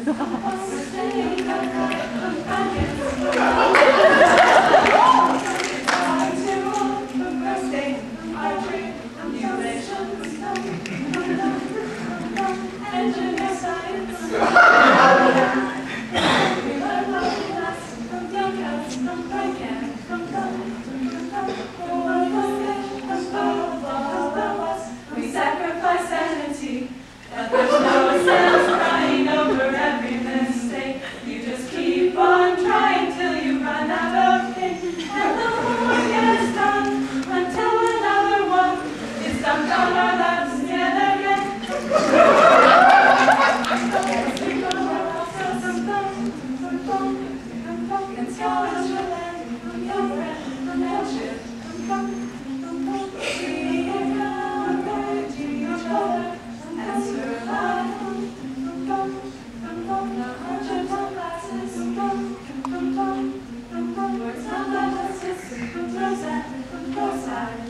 We sacrifice sanity, but there's no sense crying over every mistake. You just keep on trying till you run out of pain, and the more gets done until another one is dumped on our laps yet again. And scars your land, your friend, and ship. We encourage each other and survive. The hardships of classes, words not like justice, throws at both sides.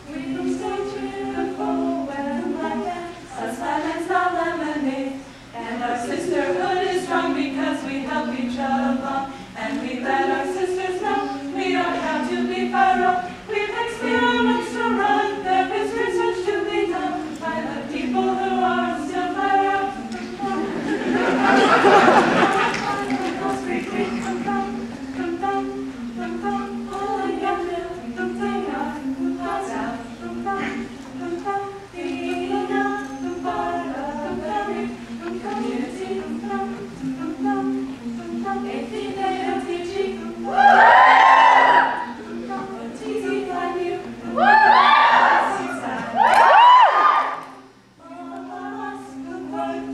We stay cheerful when life ends, lemon's not lemonade. And our sisterhood is strong because we help each other along. And we let our sisters know we don't have to be far off. We've experiments to run, there is research to be done by the people who are still far off.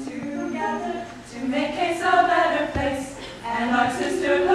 Together to make case a better place, and our sisterhood